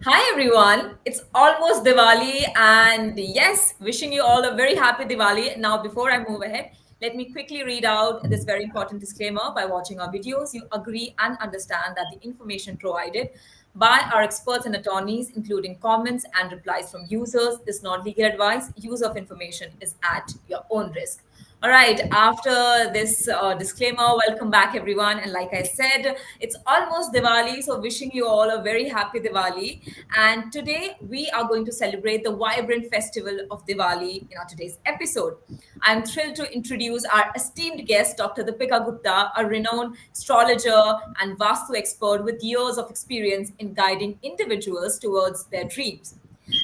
Hi everyone, it's almost Diwali, and yes, wishing you all a very happy Diwali. Now, before I move ahead, let me quickly read out this very important disclaimer. By watching our videos, you agree and understand that the information provided by our experts and attorneys, including comments and replies from users, is not legal advice. Use of information is at your own risk. All right, after this disclaimer, welcome back, everyone. And like I said, it's almost Diwali, so wishing you all a very happy Diwali. And today we are going to celebrate the vibrant festival of Diwali in our today's episode. I'm thrilled to introduce our esteemed guest, Dr. Deepika Gupta, a renowned astrologer and Vastu expert with years of experience in guiding individuals towards their dreams.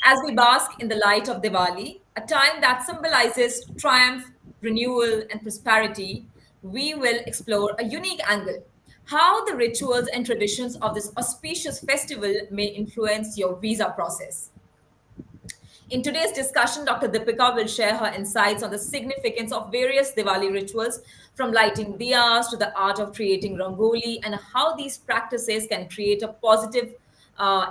As we bask in the light of Diwali, a time that symbolizes triumph, renewal, and prosperity, we will explore a unique angle: how the rituals and traditions of this auspicious festival may influence your visa process. In today's discussion, Dr. Deepika will share her insights on the significance of various Diwali rituals, from lighting diyas to the art of creating rangoli, and how these practices can create a positive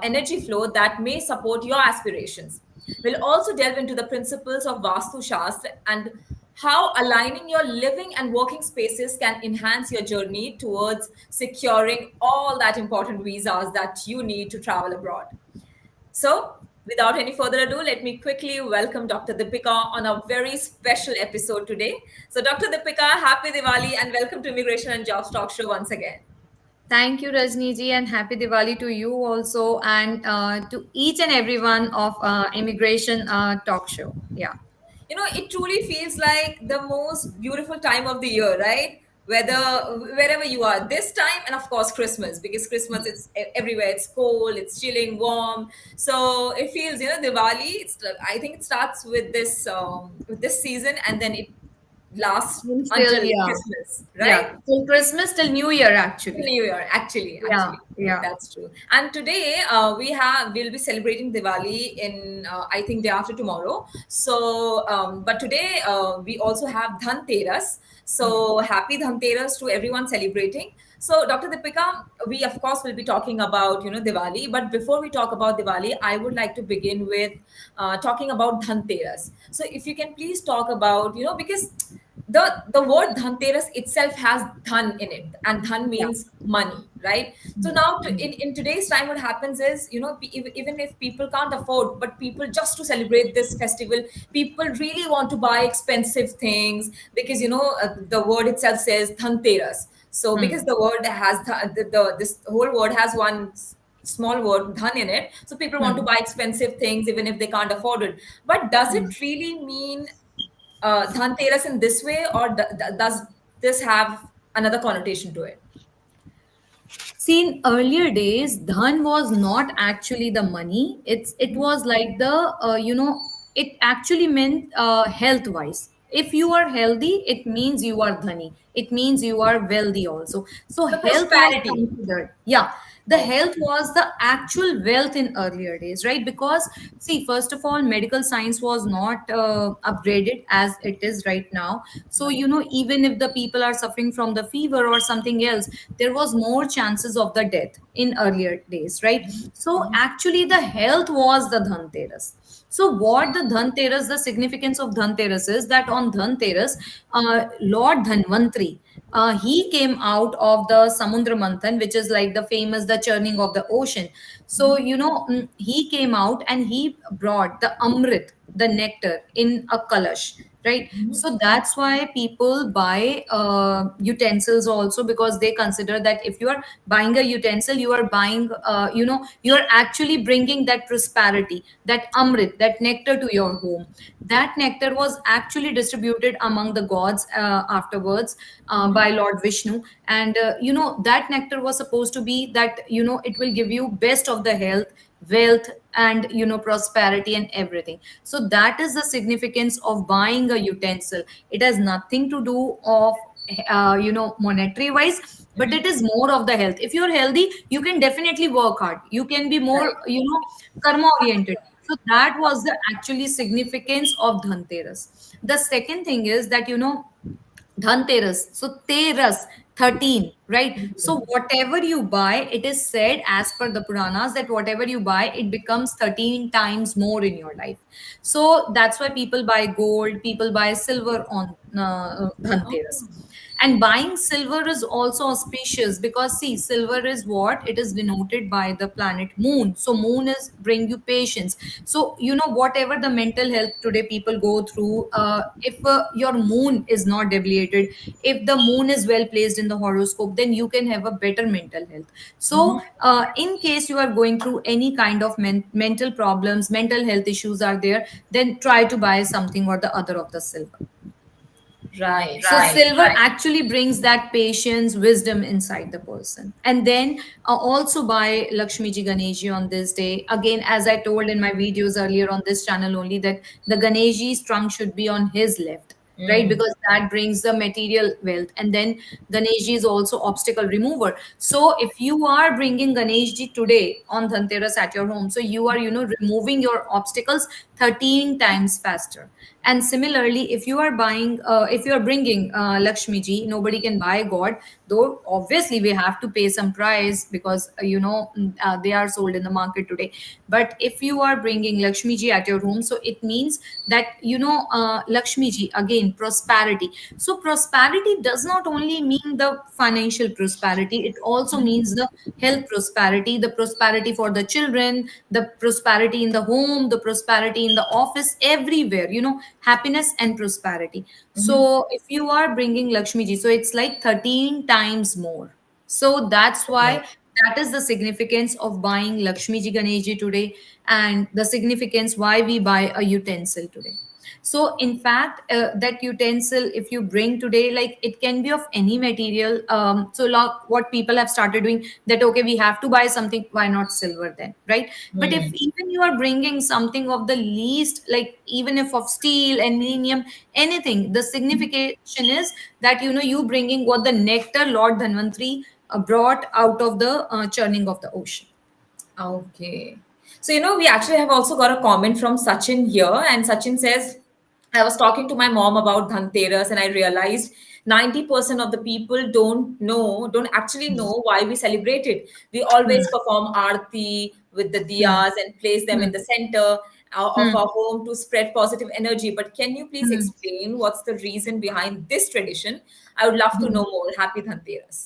energy flow that may support your aspirations. We'll also delve into the principles of Vastu Shastra and how aligning your living and working spaces can enhance your journey towards securing all that important visas that you need to travel abroad. So, without any further ado, let me quickly welcome Dr. Deepika on a very special episode today. So, Dr. Deepika, happy Diwali and welcome to Immigration and Jobs Talk Show once again. Thank you, Rajni ji, and happy Diwali to you also, and to each and everyone of Immigration Talk Show. Yeah. It truly feels like the most beautiful time of the year, right? Whether wherever you are, this time, and of course Christmas, because Christmas it's everywhere. It's cold, it's chilling, warm. So it feels, Diwali. I think it starts with this season, and then it lasts And still, until yeah, Christmas, yeah, right? till Christmas, till New Year, actually. New Year, Yeah, actually, yeah. that's true. And today, we'll be celebrating Diwali in I think day after tomorrow. So, but today we also have Dhanteras. So happy Dhanteras to everyone celebrating. So, Dr. Deepika, we of course will be talking about Diwali. But before we talk about Diwali, I would like to begin with talking about Dhanteras. So, if you can please talk about because the word dhanteras itself has dhan in it, and dhan Yeah. means money, right? So now in today's time what happens is, even if people can't afford, but people just to celebrate this festival, people really want to buy expensive things because the word itself says dhanteras. So because Hmm. the word has this whole word has one small word dhan in it, so people want to Hmm. buy expensive things even if they can't afford it. But does Hmm. it really mean Dhanteras in this way, or does this have another connotation to it? See, in earlier days, dhan was not actually the money. It was like the it actually meant health wise. If you are healthy, it means you are dhani. It means you are wealthy also. So The health was prosperity. considered. Yeah, the Okay. health was the actual wealth in earlier days, right? Because see, first of all, medical science was not upgraded as it is right now. So even if the people are suffering from the fever or something else, there was more chances of the death in earlier days, right? So actually the health was the dhanteras. So what the dhanteras, the significance of dhanteras is that on dhanteras, Lord Dhanvantri, he came out of the samundra manthan, which is like the famous the churning of the ocean. So he came out and he brought the amrit, the nectar, in a kalash, right? So that's why people buy utensils also, because they consider that if you are buying a utensil, you are buying you are actually bringing that prosperity, that amrit, that nectar to your home. That nectar was actually distributed among the gods afterwards by Lord Vishnu. And that nectar was supposed to be that it will give you best of the health, wealth, and prosperity and everything. So that is the significance of buying a utensil. It has nothing to do of monetary wise, but it is more of the health. If you're healthy, you can definitely work hard, you can be more Right. karma oriented. So that was the actually significance of dhanteras. The second thing is that Dhanteras. So Teras. 13, right? So whatever you buy, it is said as per the Puranas that whatever you buy, it becomes 13 times more in your life. So that's why people buy gold, people buy silver on Dhanteras. Oh. And buying silver is also auspicious because see, silver is what it is denoted by the planet Moon. So Moon is bring you patience. So whatever the mental health today people go through, if your Moon is not deviated, if the Moon is well placed in the horoscope, then you can have a better mental health. So in case you are going through any kind of mental problems, mental health issues are there, then try to buy something or the other of the silver. Right. So silver actually brings that patience, wisdom inside the person. And then also by Lakshmi ji Ganesh ji on this day. Again, as I told in my videos earlier on this channel only, that the Ganesh ji's trunk should be on his left, right? Mm. Because that brings the material wealth. And then Ganesh ji is also obstacle remover. So if you are bringing Ganesh ji today on Dhanteras at your home, so you are, removing your obstacles 13 times faster. And similarly, if you are bringing Lakshmi ji, nobody can buy God, though obviously we have to pay some price because they are sold in the market today. But if you are bringing Lakshmi ji at your home, so it means that Lakshmi ji, again, prosperity. So prosperity does not only mean the financial prosperity; it also means the health prosperity, the prosperity for the children, the prosperity in the home, the prosperity in the office, everywhere, happiness and prosperity. So if you are bringing Lakshmi ji, so it's like 13 times more. So that's why that is the significance of buying Lakshmi ji Ganesh ji today, and the significance why we buy a utensil today. So in fact, that utensil, if you bring today, like it can be of any material. So what people have started doing, that okay, we have to buy something, why not silver then, right? But if Mm. even you are bringing something of the least, like even if of steel, aluminium, anything, the signification is that you bringing what the nectar Lord Dhanvantri brought out of the churning of the ocean. Okay. So, we actually have also got a comment from Sachin here, and Sachin says, I was talking to my mom about Dhanteras, and I realized 90% of the people don't actually know why we celebrate it. We Hmm. always perform aarti with the Hmm. diyas and place them Hmm. in the center of Hmm. our home to spread positive energy. But can you please Hmm. explain what's the reason behind this tradition? I would love to Hmm. know more. Happy Dhanteras.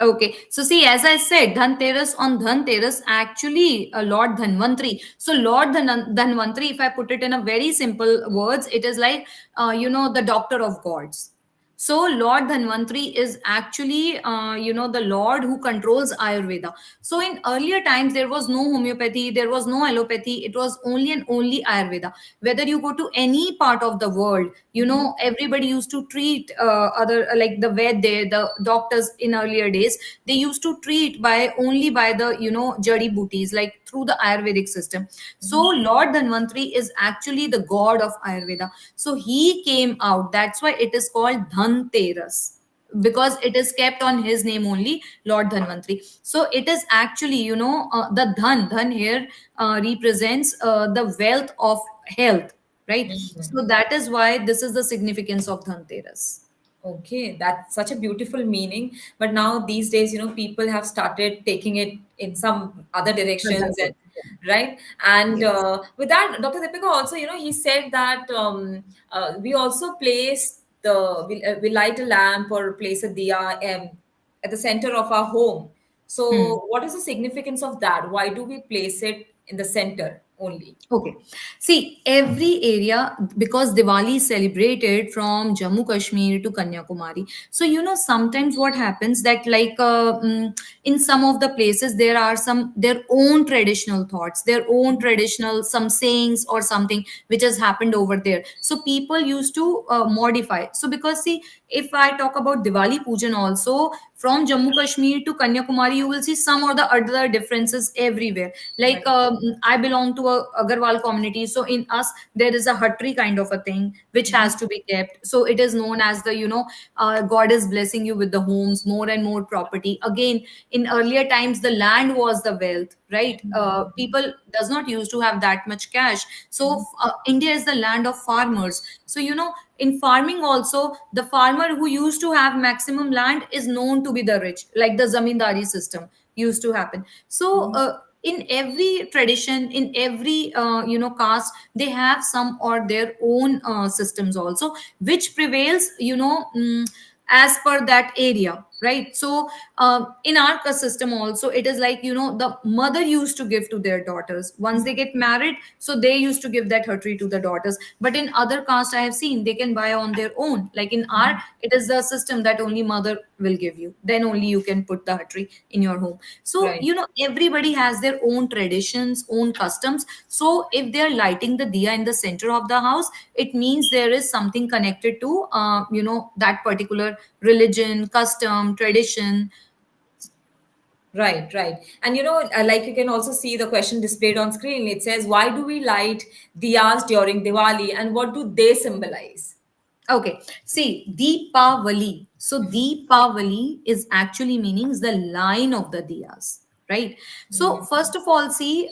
Okay, so see, as I said, Dhanteras on Dhanteras, actually, Lord Dhanvantri. So, Lord Dhanvantri, if I put it in a very simple words, it is like, the doctor of gods. So, Lord Dhanvantri is actually, the Lord who controls Ayurveda. So, in earlier times, there was no homeopathy, there was no allopathy, it was only and only Ayurveda. Whether you go to any part of the world, everybody used to treat like the Ved there, the doctors in earlier days, they used to treat by only by the, jari booties, like through the Ayurvedic system. So, Lord Dhanvantri is actually the god of Ayurveda. So, he came out. That's why it is called Dhanteras, because it is kept on his name only, Lord Dhanvantri. So it is actually, the dhan here represents the wealth of health, right? So that is why this is the significance of Dhanteras. Okay, that's such a beautiful meaning. But now these days, people have started taking it in some other directions, and right. And Yes. with that, Dr. Deepika also, he said that we also place we light a lamp or place a diya at the center of our home. Hmm. So, what is the significance of that? Why do we place it in the center only? Okay. See, every area, because Diwali is celebrated from Jammu Kashmir to Kanyakumari. So, sometimes what happens that, like, in some of the places, there are some their own traditional thoughts, their own traditional, some sayings or something which has happened over there. So, people used to modify. So, because see, if I talk about Diwali Pujan also, from Jammu Kashmir to Kanyakumari, you will see some or the other differences everywhere. Like, Right. I belong to a Agarwal community, so in us there is a hatri kind of a thing which has to be kept. So it is known as the, God is blessing you with the homes, more and more property. Again, in earlier times, the land was the wealth, right? People does not used to have that much cash. So India is the land of farmers. So in farming also, the farmer who used to have maximum land is known to be the rich, like the zamindari system used to happen. So in every tradition, in every caste, they have some or their own systems also, which prevails, as per that area, right? So in our caste system also, it is like, the mother used to give to their daughters once they get married, so they used to give that hatri to the daughters. But in other caste, I have seen they can buy on their own. Like in our, it is the system that only mother will give you, then only you can put the hatri in your home. So Right. everybody has their own traditions, own customs. So if they are lighting the diya in the center of the house, it means there is something connected to that particular religion, custom, tradition. Right, right. And like you can also see the question displayed on screen. It says, why do we light diyas during Diwali and what do they symbolize? Okay, see, Deepavali. So Deepavali is actually meanings the line of the diyas, right? So first of all, see,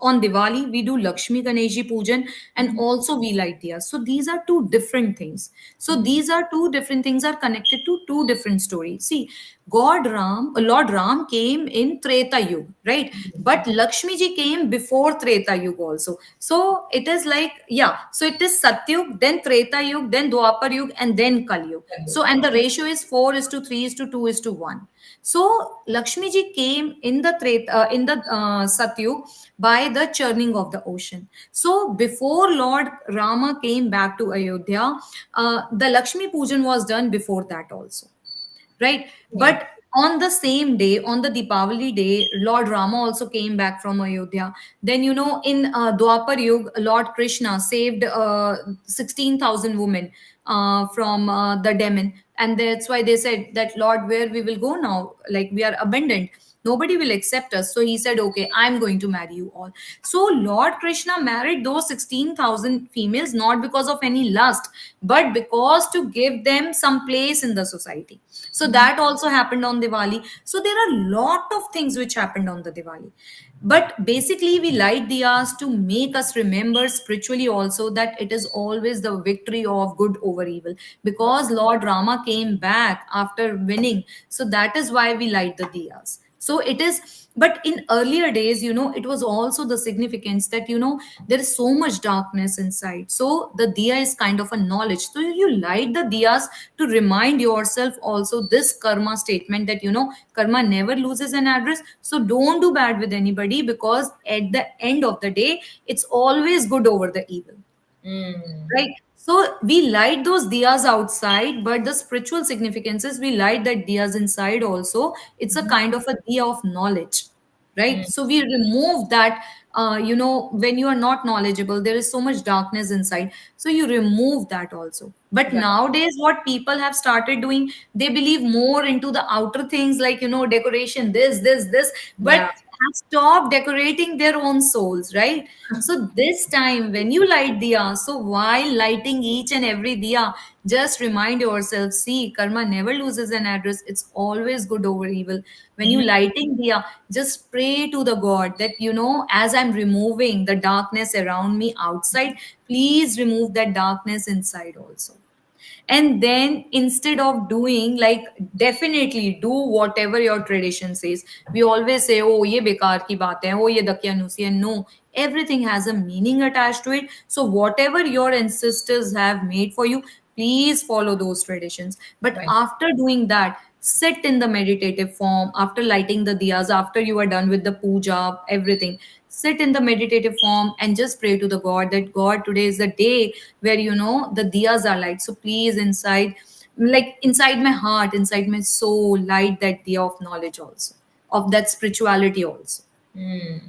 on Diwali we do Lakshmi Ganesh Pujan, and also we light diyas. So these are two different things. So these are two different things are connected to two different stories. See, Lord Ram came in Treta Yuga, right? But Lakshmi ji came before Treta Yuga also. So it is like, yeah, so it is Satyug, then Treta Yuga, then Dwapar Yuga, and then Kali Yuga. So, and the ratio is 4 is to 3 is to 2 is to 1. So Lakshmi ji came in the Satyug by the churning of the ocean. So before Lord Rama came back to Ayodhya, the Lakshmi Pujan was done before that also, right? Right. But on the same day, on the Deepavali day, Lord Rama also came back from Ayodhya. Then, in Dwapar Yuga, Lord Krishna saved 16,000 women from the demon. And that's why they said that, Lord, where we will go now? Like, we are abandoned. Nobody will accept us. So he said, okay, I'm going to marry you all. So Lord Krishna married those 16,000 females not because of any lust, but because to give them some place in the society. So that also happened on Diwali. So there are a lot of things which happened on the Diwali. But basically, we light diyas to make us remember spiritually also that it is always the victory of good over evil. Because Lord Rama came back after winning. So that is why we light the diyas. So it is, but in earlier days, it was also the significance that, there is so much darkness inside. So the diya is kind of a knowledge. So you light the diyas to remind yourself also this karma statement that, karma never loses an address. So don't do bad with anybody, because at the end of the day, it's always good over the evil, Mm. right? So we light those diyas outside, but the spiritual significance is we light that diyas inside also. It's a kind of a diya of knowledge, right? So we remove that. When you are not knowledgeable, there is so much darkness inside. So you remove that also. But Right. nowadays, what people have started doing, they believe more into the outer things, like, decoration, this, but Yeah. have stopped decorating their own souls, right? So this time when you light diya, so while lighting each and every diya, just remind yourself, see, karma never loses an address. It's always good over evil. When you lighting diya, just pray to the God that, as I'm removing the darkness around me outside, please remove that darkness inside also. And then instead of doing, like, definitely do whatever your tradition says. We always say, oh, ye bekar ki baat hai, oh, ye dakyanusi, and no, everything has a meaning attached to it. So whatever your ancestors have made for you, please follow those traditions. But Right. after doing that, sit in the meditative form. After lighting the diyas, after you are done with the puja, everything, sit in the meditative form and just pray to the God that, God, today is the day where, the diyas are light. So please, inside my heart, inside my soul, light that diya of knowledge also, of that spirituality also. Mm.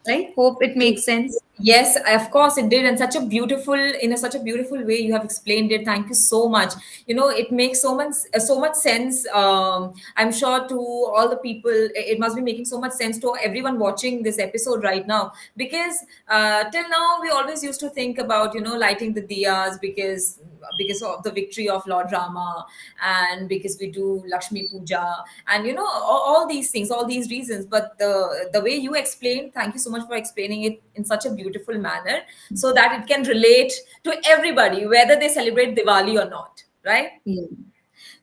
Right? Hope it True. makes sense. Yes, of course it did, and such a beautiful, in a such a beautiful way you have explained it. Thank you so much. You know, it makes so much sense. I'm sure to all the people, it must be making so much sense to everyone watching this episode right now. Because till now we always used to think about, you know, lighting the diyas because of the victory of Lord Rama, and because we do Lakshmi puja, and you know, all these things, all these reasons. But the way you explained, thank you so much for explaining it in such a beautiful manner, so that it can relate to everybody, whether they celebrate Diwali or not, right? Yeah.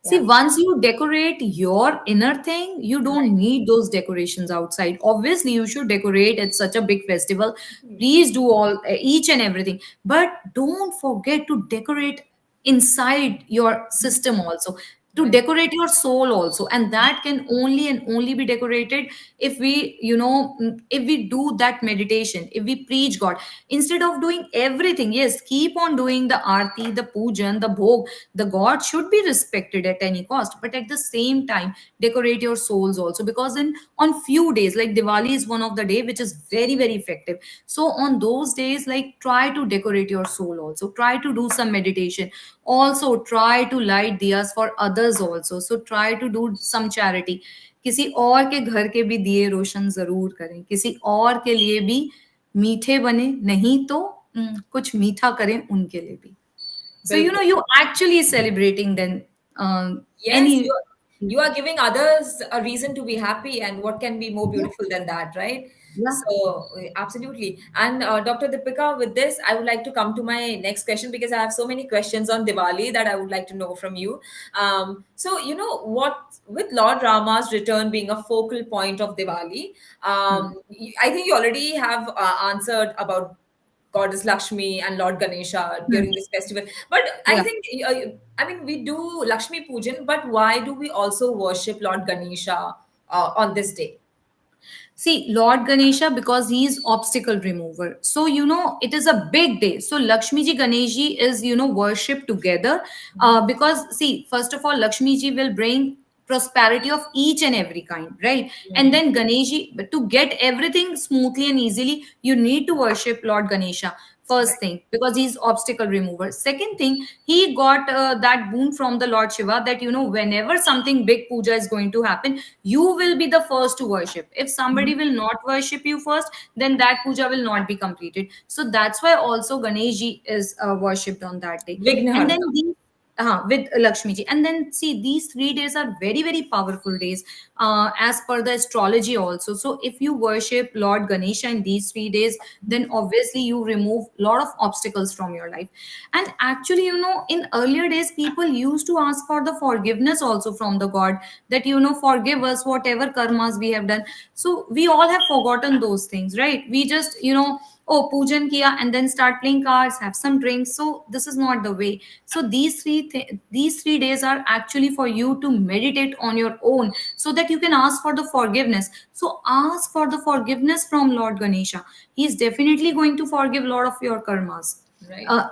See, Yeah. once you decorate your inner thing, you don't Right. need those decorations outside. Obviously, you should decorate at such a big festival. Definitely. Please do all each and everything, but don't forget to decorate inside your system also. To Right. decorate your soul also, and that can only and only be decorated if we, if we do that meditation, if we preach God instead of doing everything. Yes, keep on doing the arti, the pujan, the bhog. The god should be respected at any cost, but at the same time decorate your souls also, because in on few days like Diwali is one of the day which is very very effective. So on those days, like, try to decorate your soul also, try to do some meditation, also try to light diyas for others also, so try to do some charity. किसी और के घर के भी दिए रोशन जरूर करें, किसी और के लिए भी मीठे बने, नहीं तो कुछ मीठा करें उनके लिए भी. So Bilkul. you actually celebrating then Yes, any. you are giving others a reason to be happy, and what can be more Yeah, beautiful than that, right? yeah. So, absolutely. And Dr. Deepika, with this, I would like to come to my next question, because I have so many questions on Diwali that I would like to know from you. So, you know what, with Lord Rama's return being a focal point of Diwali, Hmm. I think you already have answered about Goddess Lakshmi and Lord Ganesha Hmm. during this festival. But I Yeah. think, I mean, we do Lakshmi Pujan, but why do we also worship Lord Ganesha on this day? See, Lord Ganesha, because he is obstacle remover. So, it is a big day. So, Lakshmi ji, Ganesh ji is, worship together. Because, see, first of all, Lakshmi ji will bring prosperity of each and every kind, right? And Mm. then Ganesh ji, but to get everything smoothly and easily, you need to worship Lord Ganesha. Right. First thing, because he's obstacle remover. Second thing, he got that boon from the Lord Shiva that, whenever something big puja is going to happen, you will be the first to worship. If Mhm. somebody will not worship you first, then that puja will not be completed. So that's why also Ganesh ji is worshipped on that day. And then Vignaharta. with Lakshmi ji. And then see, these 3 days are very, very powerful days as per the astrology also. So if you worship Lord Ganesha in these 3 days, then obviously you remove a lot of obstacles from your life. And actually, in earlier days, people used to ask for the forgiveness also from the God, that, forgive us whatever karmas we have done. So we all have forgotten those things, right? We just, oh, pujan kiya and then start playing cards, have some drinks. So this is not the way. So these 3 days are actually for you to meditate on your own, so that you can ask for the forgiveness. So ask for the forgiveness from Lord Ganesha. He is definitely going to forgive a lot of your karmas. Right. uh,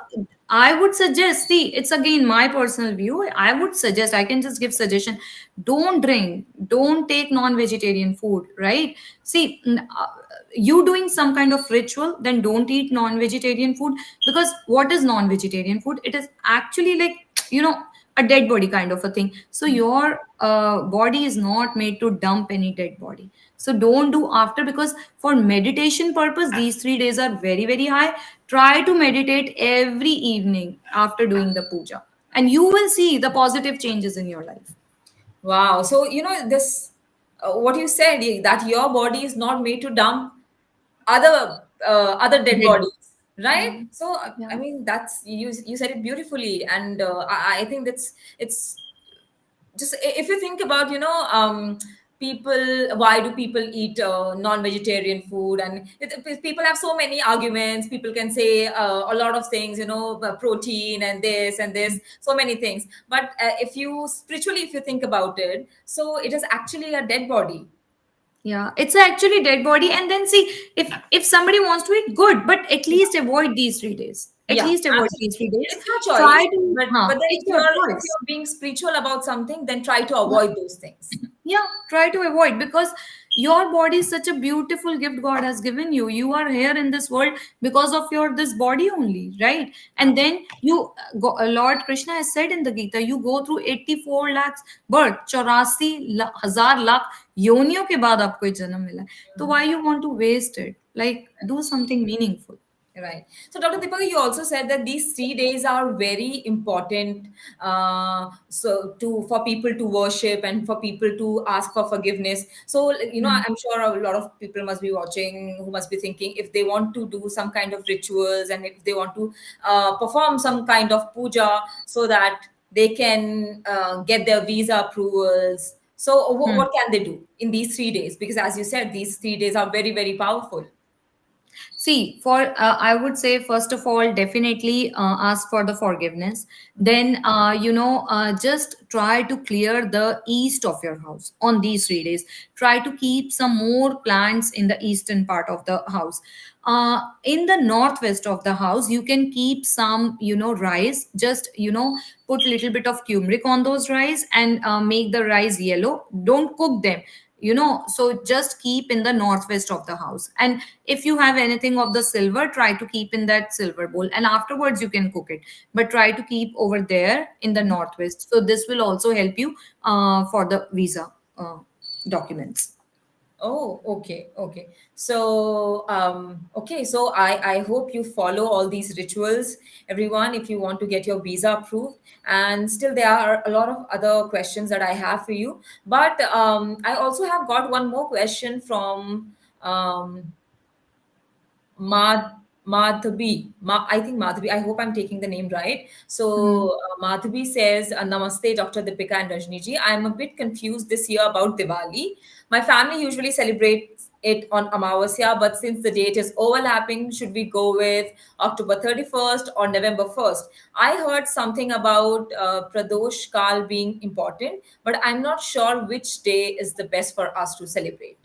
I would suggest, see, it's again my personal view. I would suggest, I can just give suggestion. Don't drink, don't take non-vegetarian food, right? See, you doing some kind of ritual, then don't eat non-vegetarian food. Because what is non-vegetarian food? It is actually like, you know, a dead body kind of a thing. So your body is not made to dump any dead body. So don't do after, because for meditation purpose, these 3 days are very, very high. Try to meditate every evening after doing the puja, and you will see the positive changes in your life. Wow. So, you know, this, what you said, that your body is not made to dump other dead Dead bodies, body. right? Yeah. So, I Yeah. mean, that's, you said it beautifully. And I think that's, it's just, if you think about, you know, people, why do people eat non-vegetarian food? And people have so many arguments. People can say a lot of things, you know, protein and this, so many things. But if you spiritually, if you think about it, so it is actually a dead body. Yeah, it's actually dead body. And then see, if somebody wants to eat, good, but at least avoid these 3 days. At Yeah, least avoid absolutely. these 3 days. It's your choice, Try to, but then it's your if choice. you're being spiritual about something, then try to Yeah. avoid those things. Yeah, try to avoid, because your body is such a beautiful gift God has given you. You are here in this world because of your this body only, right? And then you Lord Krishna has said in the Gita, you go through 84 lakhs birth, 84,000 lakh योनियों के बाद आपको ये जन्म मिला है. तो why you want to waste it? Like, do something meaningful. Right. So, Dr. Deepika, you also said that these 3 days are very important, so to for people to worship and for people to ask for forgiveness. So, Hmm. I'm sure a lot of people must be watching who must be thinking if they want to do some kind of rituals and if they want to perform some kind of puja so that they can get their visa approvals. So, Hmm. what can they do in these 3 days? Because, as you said, these 3 days are very, very powerful. See, I would say, first of all, definitely ask for the forgiveness. Then, just try to clear the east of your house on these 3 days. Try to keep some more plants in the eastern part of the house. In the northwest of the house, you can keep some, rice. Just, put little bit of turmeric on those rice and make the rice yellow. Don't cook them, so just keep in the northwest of the house. And if you have anything of the silver, try to keep in that silver bowl, and afterwards you can cook it, but try to keep over there in the northwest. So this will also help you for the visa documents. Oh, okay, okay. So, okay, so I hope you follow all these rituals, everyone, if you want to get your visa approved. And still, there are a lot of other questions that I have for you. But I also have got one more question from Mad Madhabi. I think Madhabi. I hope I'm taking the name right. Hmm. So Madhabi says, "Namaste, Dr. Deepika and Rajni ji. I'm a bit confused this year about Diwali. My family usually celebrates it on Amavasya, but since the date is overlapping, should we go with October 31st or November 1st? I heard something about Pradosh Kal being important, but I'm not sure which day is the best for us to celebrate."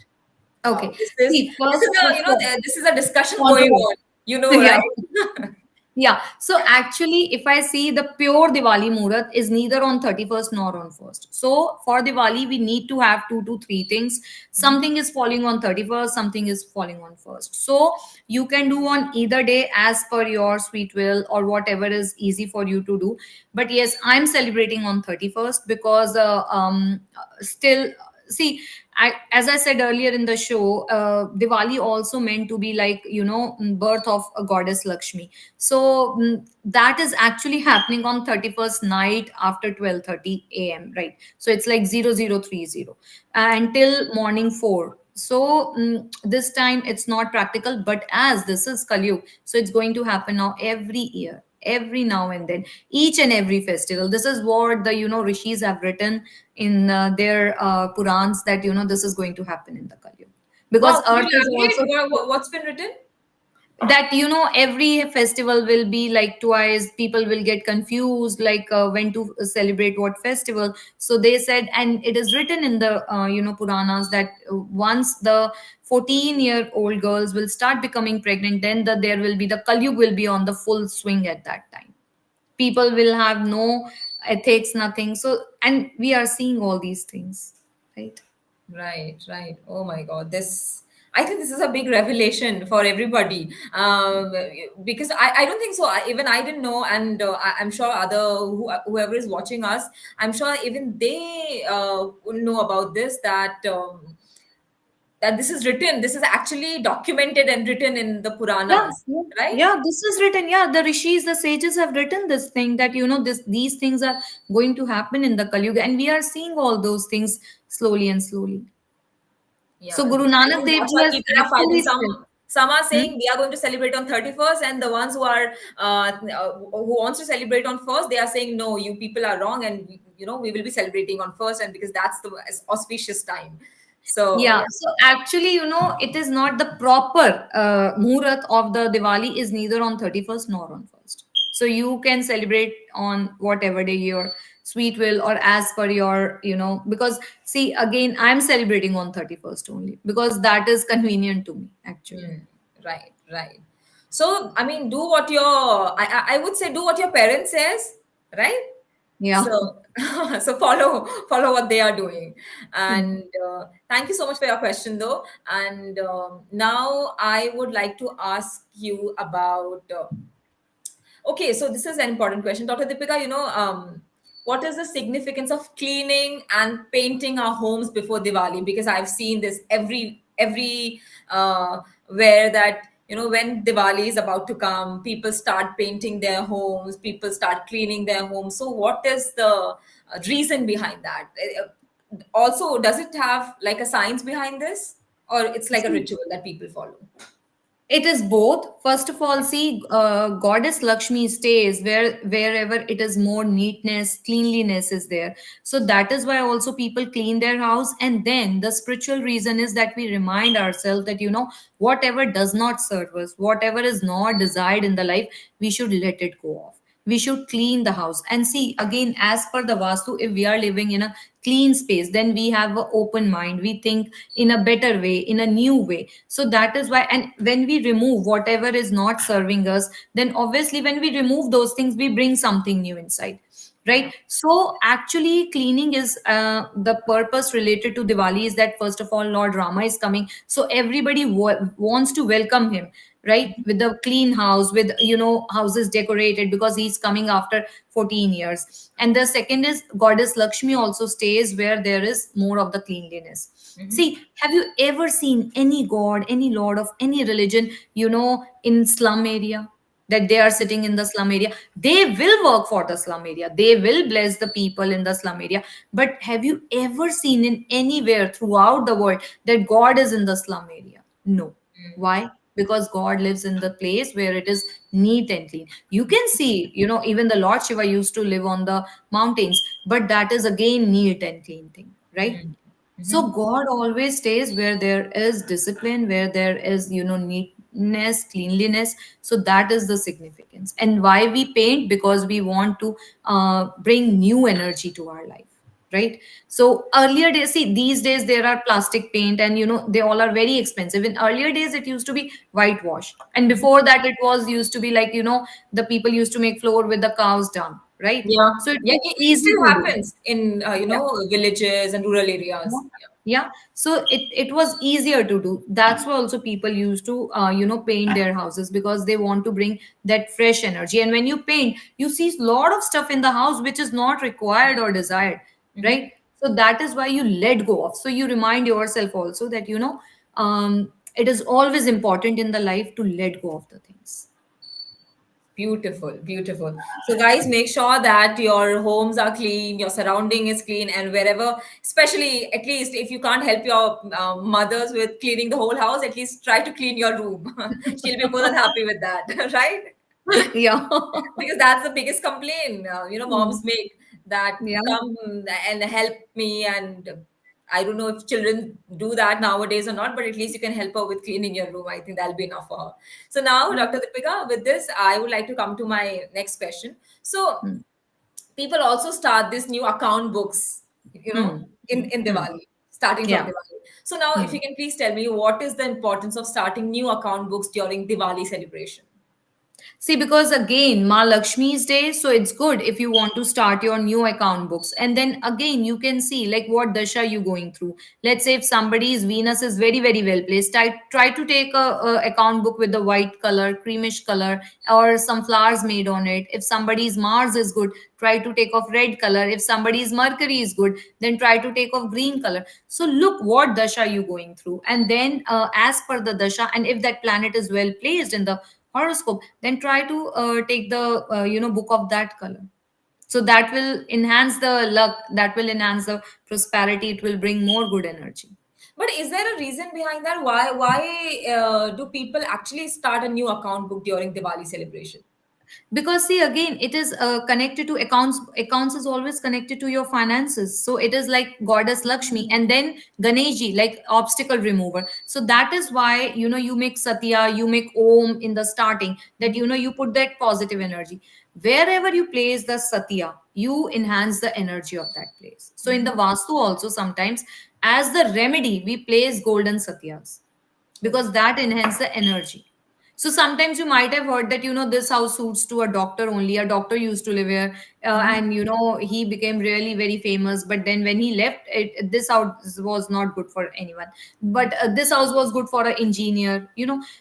Wow, Okay. See, this is first a of all, this is a discussion going controversy. on, Yeah. right? Yeah. So actually, if I see, the pure Diwali Murat is neither on 31st nor on 1st. So for Diwali, we need to have two to three things. Something is falling on 31st, something is falling on 1st. So you can do on either day as per your sweet will or whatever is easy for you to do. But yes, I'm celebrating on 31st because still, see, as I said earlier in the show, Diwali also meant to be like, birth of a goddess Lakshmi. So that is actually happening on 31st night after 12:30 a.m., right? So it's like 0030 until morning 4. So this time it's not practical, but as this is Kalyug, so it's going to happen now every year, every now and then, each and every festival. This is what the rishis have written in their Purans, that this is going to happen in the Kalyug, because Wow, could you Earth is elaborate also what's been written? that every festival will be like twice. People will get confused, like when to celebrate what festival. So they said, and it is written in the Puranas, that once the 14-year-old girls will start becoming pregnant, then there will be the Kalyug will be on the full swing at that time. People will have no ethics, nothing. So, and we are seeing all these things, right? Right, right. Oh my God, this. I think this is a big revelation for everybody, because I don't think so. Even I didn't know, and I'm sure whoever is watching us, I'm sure even they know about this. That this is written. This is actually documented and written in the Yeah, Puranas, yeah, right? yeah. This is written. Yeah, the rishis, the sages have written this thing, that these things are going to happen in the Kali Yuga, and we are seeing all those things slowly and slowly. Yeah, So Guru I Nanak think Dev that's Ji why has people are fighting. actually said, Some are hmm? saying we are going to celebrate on 31st, and the ones who wants to celebrate on first, they are saying no, you people are wrong, and we will be celebrating on first, and because that's the auspicious time. So Yeah, yeah, so actually, it is not the proper Muhurat of the Diwali is neither on 31st nor on 1st. So you can celebrate on whatever day your sweet will, or as per your, because see, again, I'm celebrating on 31st only because that is convenient to me, actually. right, right. So I mean, do what your I would say do what your parents says, right? Yeah. So so follow what they are doing. Hmm. And thank you so much for your question though. And now I would like to ask you about okay, so this is an important question, Dr. Deepika. What is the significance of cleaning and painting our homes before Diwali? Because I've seen this every where that when Diwali is about to come, people start painting their homes, people start cleaning their homes. So, what is the reason behind that? Also, does it have like a science behind this, or it's like a See, ritual that people follow? it is both. First of all, see, Goddess Lakshmi stays wherever it is more neatness, cleanliness is there. So that is why also people clean their house. And then the spiritual reason is that we remind ourselves that whatever does not serve us, whatever is not desired in the life, we should let it go off. We should clean the house. And see, again, as per the Vastu, if we are living in a clean space, then we have an open mind. We think in a better way, in a new way. So that is why, and when we remove whatever is not serving us, then obviously when we remove those things, we bring something new inside. Yeah. Right. So actually, cleaning is the purpose related to Diwali is that first of all, Lord Rama is coming. So everybody wants to welcome him, right? With the clean house, with houses decorated because he's coming after 14 years. And the second is Goddess Lakshmi also stays where there is more of the cleanliness. Hmm. See, have you ever seen any god, any lord of any religion, in slum area? That they are sitting in the slum area, they will work for the slum area, they will bless the people in the slum area. But have you ever seen in anywhere throughout the world that God is in the slum area? No. Why? Because God lives in the place where it is neat and clean. You can see, even the Lord Shiva used to live on the mountains, but that is again neat and clean thing, right? Hmm. So God always stays where there is discipline, where there is, neatness, cleanliness. So that is the significance. And why we paint? Because we want to bring new energy to our life, right? So earlier days, see, these days there are plastic paint, and they all are very expensive. In earlier days, it used to be whitewash, and before that, it was used to be like the people used to make floor with the cows dung, right? Yeah, So it yeah, was it easy still to do. happens in Yeah. villages and rural Yeah. areas. Yeah. Yeah. So it was easier to do. That's why also people used to paint their houses because they want to bring that fresh energy. And when you paint, you see a lot of stuff in the house which is not required or desired, Hmm. right? So that is why you let go of. So you remind yourself also that it is always important in the life to let go of the things. Beautiful, beautiful. So, guys, make sure that your homes are clean, your surrounding is clean, and wherever, especially at least if you can't help your mothers with cleaning the whole house, at least try to clean your room. She'll be more than happy with that, right? Yeah. Because that's the biggest complaint Hmm. moms make, that Yeah. come and help me. And I don't know if children do that nowadays or not, but at least you can help her with cleaning your room. I think that'll be enough for her. So now, Dr. Deepika, with this I would like to come to my next question. So Hmm. people also start this new account books Hmm. in Hmm. Diwali, starting from Yeah. Diwali. So now if Hmm. you can please tell me, what is the importance of starting new account books during Diwali celebration? See, because again, Ma Lakshmi's day, so it's good if you want to start your new account books. And then again, you can see like what dasha you going through. Let's say if somebody's Venus is very, very well placed, try to take a account book with the white color, creamish color, or some flowers made on it. If somebody's Mars is good, try to take off red color. If somebody's Mercury is good, then try to take off green color. So look what dasha you going through. And then as per the dasha, and if that planet is well placed in the horoscope, then try to take the book of that color. So that will enhance the luck, that will enhance the prosperity, it will bring more good energy. But is there a reason behind that? Why do people actually start a new account book during Diwali celebration? Because see, again, it is connected to accounts is always connected to your finances. So it is like Goddess Lakshmi, and then Ganeshji, like obstacle remover. So that is why you make satya, you make om in the starting, that you put that positive energy. Wherever you place the satya, you enhance the energy of that place. So in the Vastu also, sometimes as the remedy we place golden satyas, because that enhance the energy. So sometimes you might have heard that, this house suits to a doctor only. A doctor used to live here, Mhm. and he became really very famous. But then when he left, this house was not good for anyone. But this house was good for an engineer.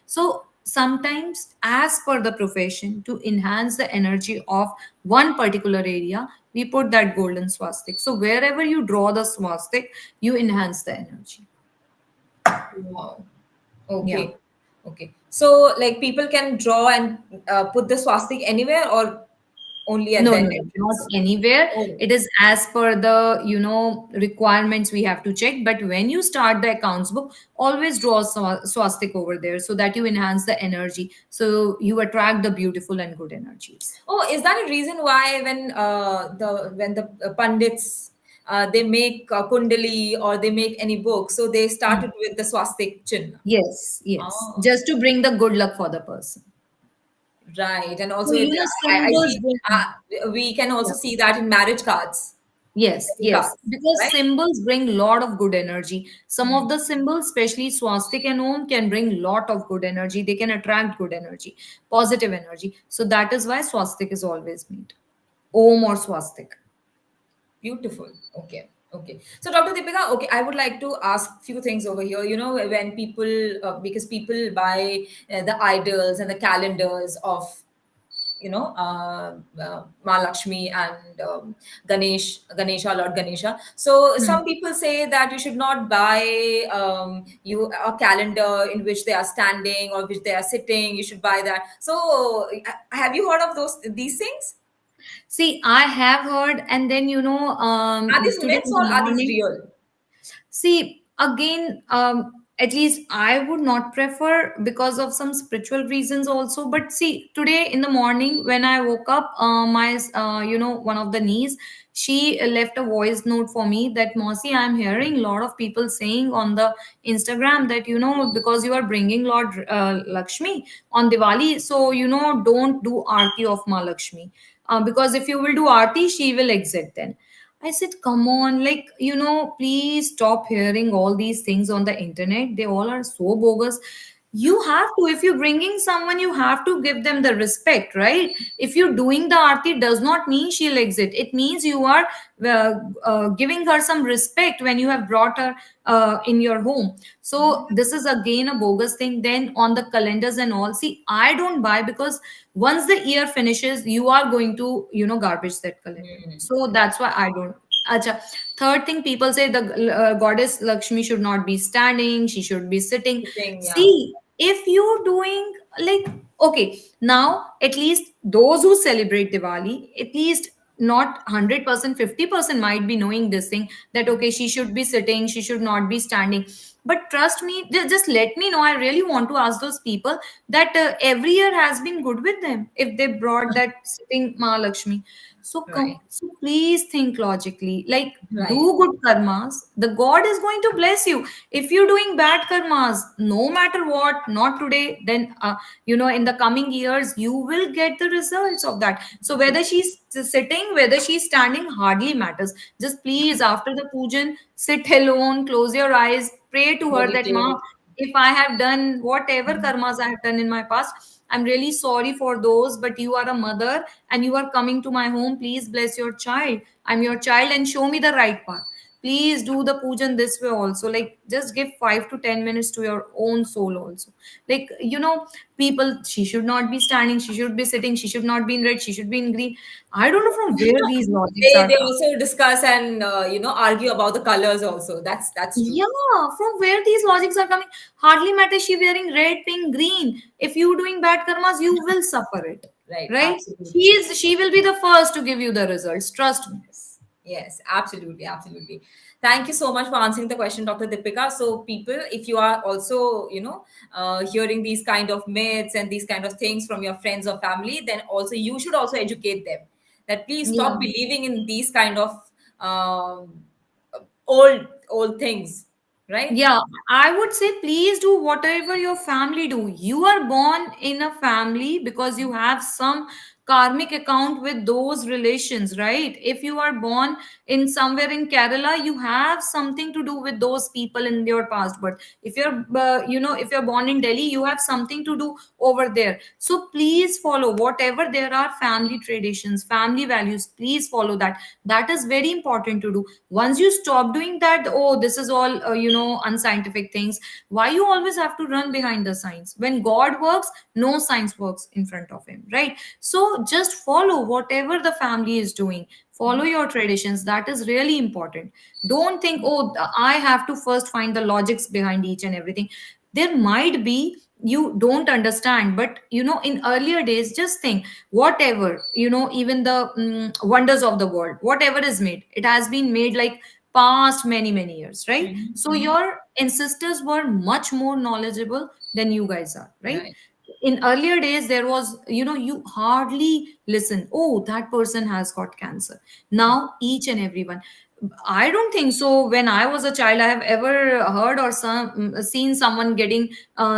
So sometimes, as per the profession, to enhance the energy of one particular area, we put that golden swastik. So wherever you draw the swastik, you enhance the energy. Wow. Yeah. Okay. Okay. So, like, people can draw and put the swastik anywhere or only at No, the no, no, not entrance? anywhere. Oh. It is as per the, requirements we have to check. But when you start the accounts book, always draw a swastik over there so that you enhance the energy. So you attract the beautiful and good energies. Oh, is that a reason why when the pundits they make kundali or they make any book, so they started Mm. with the swastik chinna? Yes, yes. Oh, Just to bring the good luck for the person. right. And So, also, I symbols see bring. we can Yeah. also see that in marriage cards, Yes, wedding yes, cards, because right? symbols bring lot of good energy. Some Hmm. of the symbols, especially swastik and om, can bring lot of good energy. They can attract good energy, positive energy. So that is why swastik is always made. Om or swastik. Beautiful. Okay. Okay. So, Dr. Deepika, okay, I would like to ask few things over here. You know, when people, because people buy the idols and the calendars of, Ma Lakshmi and Ganesha, Lord Ganesha. So Hmm. some people say that you should not buy you a calendar in which they are standing or which they are sitting. You should buy that. So have you heard of these things? See, I have heard, and then Are these today myths in or the are these morning. real? See, again, at least I would not prefer because of some spiritual reasons also. But see, today in the morning when I woke up, one of the niece, she left a voice note for me that, Mosi, I'm hearing a lot of people saying on the Instagram that, because you are bringing Lord Lakshmi on Diwali, so, don't do Aarti of Ma Lakshmi. Because if you will do Aarti, she will exit then. I said, come on, like, please stop hearing all these things on the internet. They all are so bogus. You have to, if you're bringing someone, you have to give them the respect, right? If you're doing the aarti, does not mean she'll exit. It means you are giving her some respect when you have brought her in your home. So this is again a bogus thing. Then on the calendars and all, see, I don't buy because once the year finishes, you are going to, garbage that calendar. Hmm. So that's why I don't. Acha. Third thing, people say the goddess Lakshmi should not be standing, she should be sitting. Sitting, yeah. See, if you're doing like, okay, now at least those who celebrate Diwali, at least not 100%, 50% might be knowing this thing that, okay, she should be sitting, she should not be standing. But trust me, just let me know. I really want to ask those people that every year has been good with them if they brought that sitting Mahalakshmi. So, Right. so please think logically. Like, Right. do good karmas. The God is going to bless you. If you're doing bad karmas, no matter what, not today, then in the coming years, you will get the results of that. So whether she's sitting, whether she's standing, hardly matters. Just please, after the pujan, sit alone, close your eyes, pray to her that, Ma, Meditate. if I have done whatever karmas I have done in my past, I'm really sorry for those, but you are a mother and you are coming to my home. Please bless your child. I'm your child and show me the right path. Please do the pujan this way also. Like, just give 5 to 10 minutes to your own soul also. Like, people, she should not be standing, she should be sitting, she should not be in red, she should be in green. I don't know from where these logics They are they coming. also discuss and argue about the colors also. That's true. Yeah, from where these logics are coming, hardly matter she wearing red, pink, green. If you doing bad karmas, you will suffer it, Right. right? Absolutely. She will be the first to give you the results. Trust me. Yes. Yes. Absolutely. Absolutely. Thank you so much for answering the question, Dr. Deepika. So, people, if you are also, hearing these kind of myths and these kind of things from your friends or family, then also you should also educate them that please stop Yeah. believing in these kind of um, old things, right? Yeah, I would say please do whatever your family do. You are born in a family because you have some karmic account with those relations, right? If you are born in somewhere in Kerala, you have something to do with those people in your past birth. If you're if you're born in Delhi, you have something to do over there. So please follow whatever there are family traditions, family values, please follow that. That is very important to do. Once you stop doing that, oh, this is all unscientific things. Why you always have to run behind the science? When God works, no science works in front of him, right? So just follow whatever the family is doing. Follow Mhm. your traditions. That is really important. Don't think, oh, I have to first find the logics behind each and everything. There might be you don't understand, but in earlier days, just think, whatever, even the wonders of the world, whatever is made, it has been made like past many many years, right? Mhm. So Mhm. your ancestors were much more knowledgeable than you guys are, right? Right. In earlier days, there was, you hardly listen, oh, that person has got cancer. Now each and everyone, I don't think so. When I was a child, I have ever heard or seen someone getting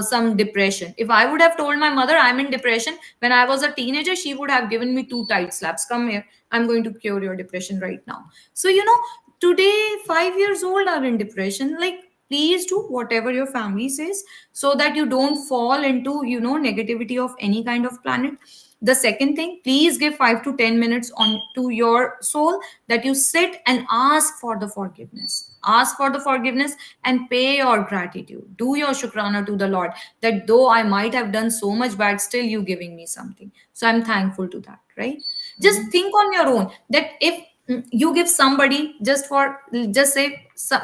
some depression. If I would have told my mother I'm in depression when I was a teenager, she would have given me two tight slaps. Come here, I'm going to cure your depression right now. So today 5 years old are in depression. Like, please do whatever your family says, so that you don't fall into negativity of any kind of planet. The second thing, please give 5 to 10 minutes on to your soul, that you sit and ask for the forgiveness. Ask for the forgiveness and pay your gratitude. Do your shukrana to the Lord, that though I might have done so much bad, still you giving me something. So I'm thankful to that, right? Just Mhm. think on your own that if you give somebody, just say,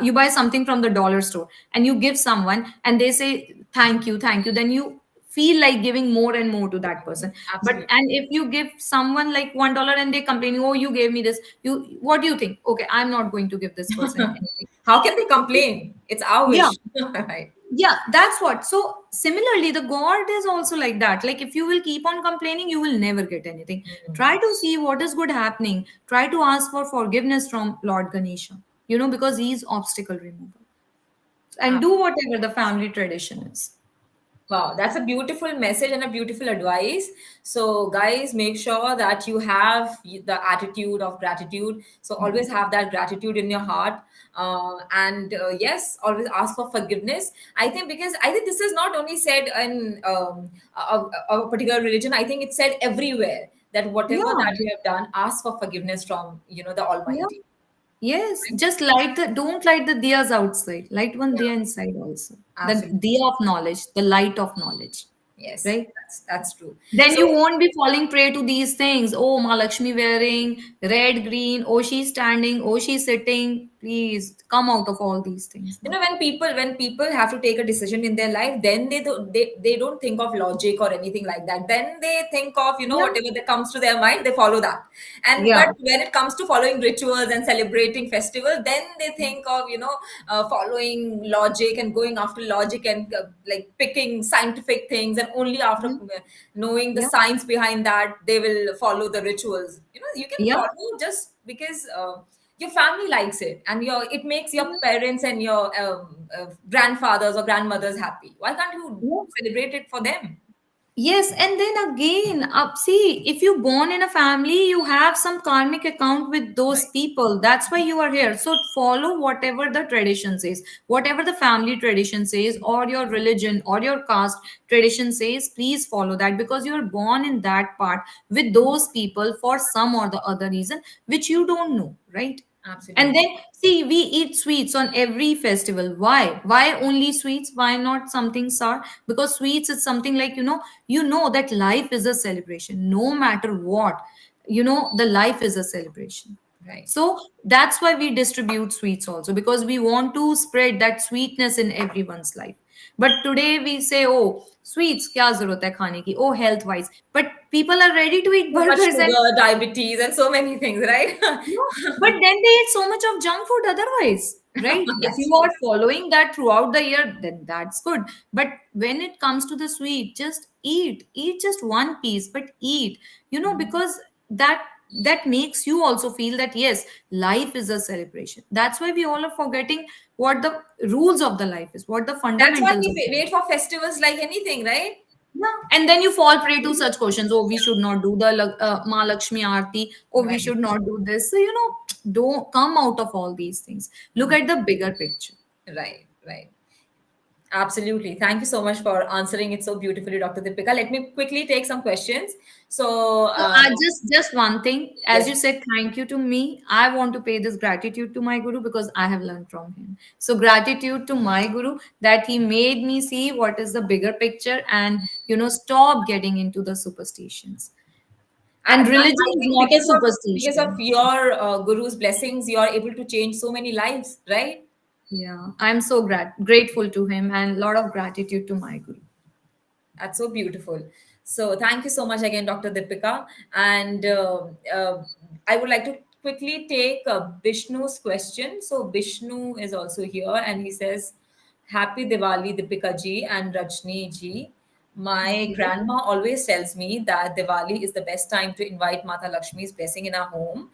you buy something from the dollar store and you give someone and they say thank you, then you feel like giving more and more to that person. But Absolutely. and if you give someone like $1 and they complain, oh, you gave me this, what do you think? Okay, I'm not going to give this person anything. How can they complain? It's our Yeah, wish. Right. yeah, that's what. So similarly, the God is also like that. Like, if you will keep on complaining, you will never get anything. Mhm. Try to see what is good happening. Try to ask for forgiveness from Lord Ganesha, because he's obstacle remover. And do whatever the family tradition is. Wow, that's a beautiful message and a beautiful advice. So, guys, make sure that you have the attitude of gratitude. So, always Mhm. have that gratitude in your heart. And yes, always ask for forgiveness. I think because I think this is not only said in a particular religion, I think it's said everywhere that whatever Yeah, that you have done, ask for forgiveness from, the yeah. Almighty. Yes, just don't light the diyas outside. Light one Yeah, diya inside also. The absolutely. diya of knowledge, the light of knowledge, Yes, right? that's true. Then So, you won't be falling prey to these things. Oh, Ma Lakshmi wearing red, green. Oh, she's standing. Oh, she's sitting. Please come out of all these things now. when people have to take a decision in their life, then they don't think of logic or anything like that. Then they think of, Yeah, whatever that comes to their mind, they follow that. And yeah, but when it comes to following rituals and celebrating festival, then they think of, following logic and going after logic and like picking scientific things, and only after yeah, knowing the yeah, science behind that, they will follow the rituals. You can yeah, follow just because your family likes it, and it makes your yeah. parents and your grandfathers or grandmothers happy. Why can't you Yeah. celebrate it for them? Yes, and then again, see, if you born in a family, you have some karmic account with those Right. people. That's why you are here. So follow whatever the tradition says, whatever the family tradition says, or your religion or your caste tradition says. Please follow that, because you are born in that part with those people for some or the other reason which you don't know, right? And Absolutely. then, see, we eat sweets on every festival. Why? Why only sweets? Why not something sour? Because sweets is something like, that life is a celebration. No matter what, the life is a celebration. Right. So that's why we distribute sweets also, because we want to spread that sweetness in everyone's life. But today we say, oh, sweets, kya zarurat hai khane ki? Oh, health wise. But people are ready to eat Too much burgers and sugar, diabetes, and so many things, right? no, but then they eat so much of junk food otherwise, right? If That's you true. are following that throughout the year, then that's good. But when it comes to the sweet, just eat. Eat just one piece, but eat. Mhm. Because that makes you also feel that yes, life is a celebration. That's why we all are forgetting what the rules of the life is, what the That's why fundamentals we of the life. wait for festivals like anything, right? Yeah, and then you fall prey to such questions. Oh, we should not do the Ma Lakshmi Aarti. Oh, we Right, should not do this. So, don't come out of all these things. Look at the bigger picture. right, right. Absolutely. Thank you so much for answering it so beautifully, Dr. Deepika. Let me quickly take some questions. So, So, just one thing, as you yes, said, thank you to me. I want to pay this gratitude to my guru because I have learned from him. So, gratitude to my guru that he made me see what is the bigger picture and stop getting into the superstitions. And and religion I is think not a because of superstition. your guru's blessings, you are able to change so many lives, right? Yeah, I'm so grateful to him and a lot of gratitude to my guru. That's so beautiful. So thank you so much again, Dr. Deepika. And I would like to quickly take Vishnu's question. So Vishnu is also here, and he says, "Happy Diwali, Deepika ji and Rajni ji. My Okay. grandma always tells me that Diwali is the best time to invite Mata Lakshmi's blessing in our home.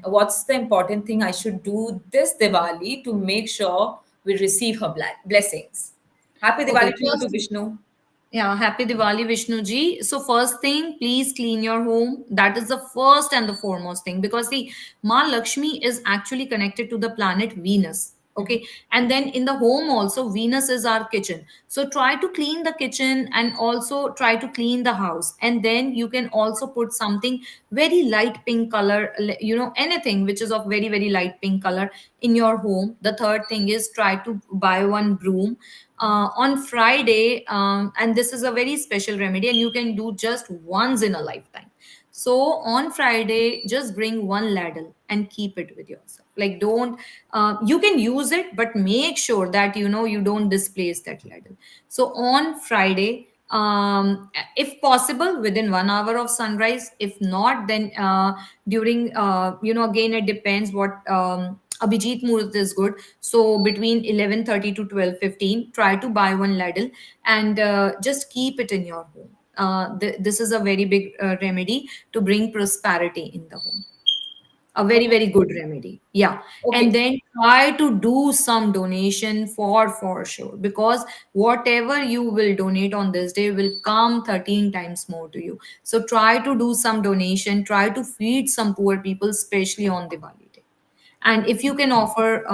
What's the important thing I should do this Diwali to make sure we receive her blessings?" Happy Okay, Diwali to you too, first, Vishnu. yeah, happy Diwali, Vishnu ji. So, first thing, please clean your home. That is the first and the foremost thing because see, Ma Lakshmi is actually connected to the planet Venus. Okay, and then in the home also, Venus is our kitchen. So, try to clean the kitchen and also try to clean the house. And then you can also put something very light pink color, anything which is of very, very light pink color in your home. The third thing is try to buy one broom on Friday, and this is a very special remedy, and you can do just once in a lifetime. So on Friday, just bring one ladle and keep it with yourself. Like, don't, you can use it, but make sure that you don't displace that ladle. So on Friday, if possible, within 1 hour of sunrise. If not, then during, again, it depends what. Abhijit Muhurt is good. So between 11:30 to 12:15, try to buy one ladle and just keep it in your home. This is a very big remedy to bring prosperity in the home. A very, Oh, very good remedy. Yeah. And okay. then try to do some donation for sure because whatever you will donate on this day will come 13 times more to you. So try to do some donation, try to feed some poor people, especially on Diwali day. And if you can offer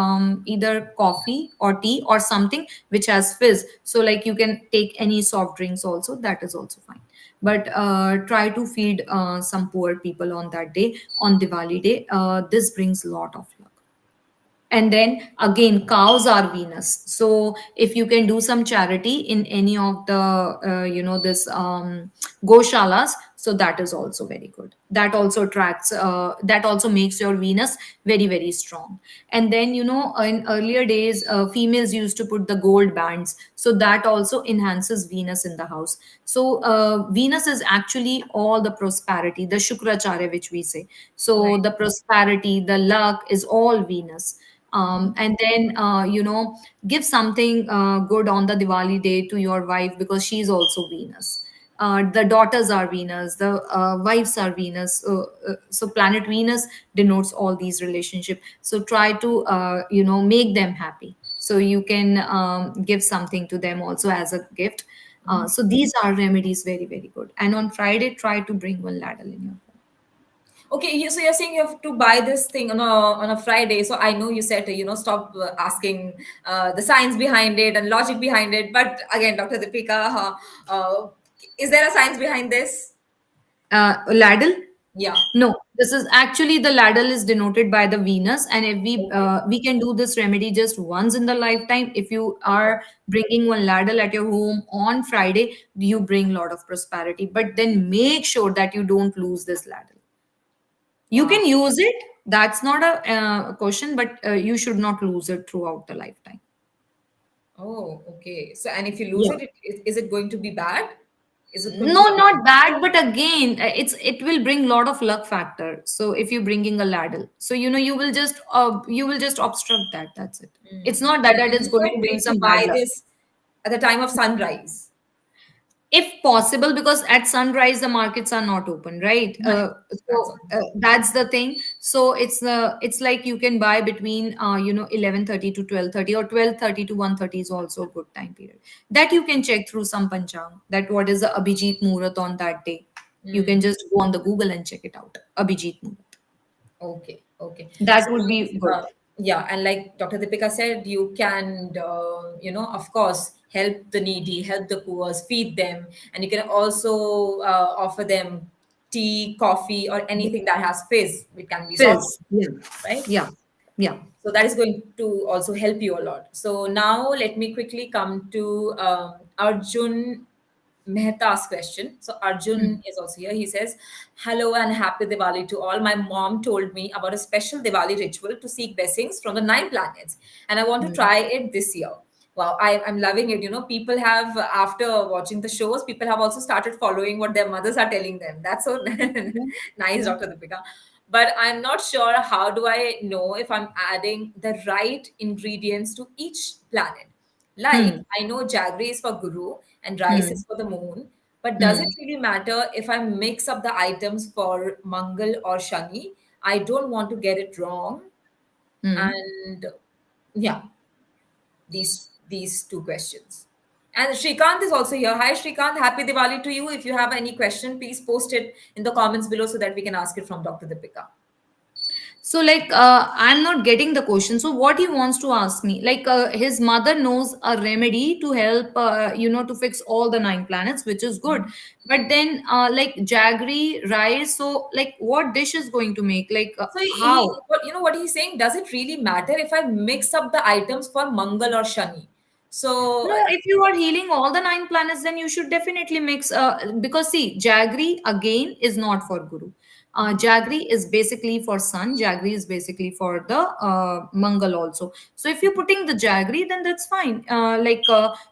either coffee or tea or something which has fizz, so like you can take any soft drinks also, that is also fine. But try to feed some poor people on that day, on Diwali day. This brings a lot of luck. And then again, cows are Venus. So if you can do some charity in any of the this goshalas, so that is also very good. That also attracts, that also makes your Venus very, very strong. And then in earlier days, females used to put the gold bands, so that also enhances Venus in the house. So Venus is actually all the prosperity, the shukracharya which we say. So Right. the prosperity, the luck is all Venus. And then give something good on the Diwali day to your wife because she's also Venus. The daughters are Venus, the wives are Venus. So planet Venus denotes all these relationships. So try to make them happy. So you can give something to them also as a gift. So these are remedies very, very good. And on Friday, try to bring one ladle in your home. Okay, so you're saying you have to buy this thing on a Friday. So I know you said stop asking the science behind it and logic behind it. But again, Dr. Deepika, is there a science behind this? Ladle. Yeah. No, this is actually the ladle is denoted by the Venus, and if Okay. we can do this remedy just once in the lifetime. If you are bringing one ladle at your home on Friday, you bring lot of prosperity. But then make sure that you don't lose this ladle. You Wow. can use it. That's not a question, but you should not lose it throughout the lifetime. Oh, okay. So and if you lose Yeah. it, is it going to be bad? Is it going to No, be not harmful? bad, but again, it will bring lot of luck factor. So if you're bringing a ladle, so you will just obstruct that. That's it. It's not that So it's it's going quite to bring great to some bad buy luck. this at the time of sunrise. if possible, because at sunrise the markets are not open, right? Right. That's So all. that's the thing. So it's like you can buy between 11:30 to 12:30, or 12:30 to 1:30 is also a good time period. That you can check through some panchang, that what is the Abhijit Muhurat on that day. You can Mm. just go on the Google and check it out. Abhijit Muhurat. Okay, okay. That So would yes, be good. yeah, and like Dr. Deepika said, you can, of course, help the needy, help the poor, feed them, and you can also offer them tea, coffee, or anything that has fizz. It can be soft, Fizz. Yeah. right? Yeah. Yeah. So that is going to also help you a lot. So now let me quickly come to Arjun Mehta's question. So Arjun Mm. is also here. He says, "Hello and happy Diwali to all. My mom told me about a special Diwali ritual to seek blessings from the nine planets, and I want to Mm. try it this year." Wow, I'm loving it. People have, after watching the shows, people have also started following what their mothers are telling them. That's so Yeah. nice, Yeah. Dr. Deepika. But I'm not sure, how do I know if I'm adding the right ingredients to each planet? Like, Hmm. I know jaggery is for Guru and rice Hmm. is for the moon, but does it Hmm. really matter if I mix up the items for Mangal or Shani? I don't want to get it wrong. Hmm. And yeah, these two questions. And Shrikant is also here. Hi Shrikant, happy Diwali to you. If you have any question, please post it in the comments below so that we can ask it from Dr. Deepika. So, like, I'm not getting the question. So, what he wants to ask me, like, his mother knows a remedy to help, to fix all the nine planets, which is good. But then, like, jaggery, rice. So, like, what dish is going to make? Like, So he, how? what he's saying, does it really matter if I mix up the items for Mangal or Shani? So, No, if you are healing all the nine planets, then you should definitely mix. Because see, Jaggery again is not for Guru. Jaggery is basically for Sun. Jaggery is basically for the Mangal also. So if you're putting the Jaggery, then that's fine.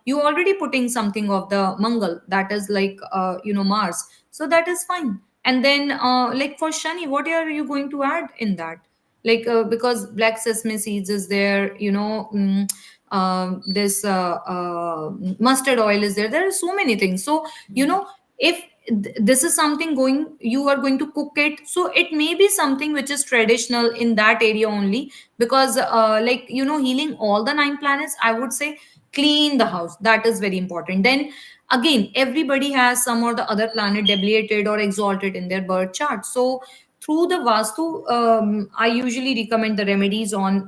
You already putting something of the Mangal, that is like Mars. So that is fine. And then like for Shani, what are you going to add in that? Like because black sesame seeds is there, this mustard oil is there. There are so many things. So if this is something going, you are going to cook it, so it may be something which is traditional in that area only. Because healing all the nine planets, I would say clean the house. That is very important. Then again, everybody has some or the other planet debiliated or exalted in their birth chart. So through the Vastu, I usually recommend the remedies on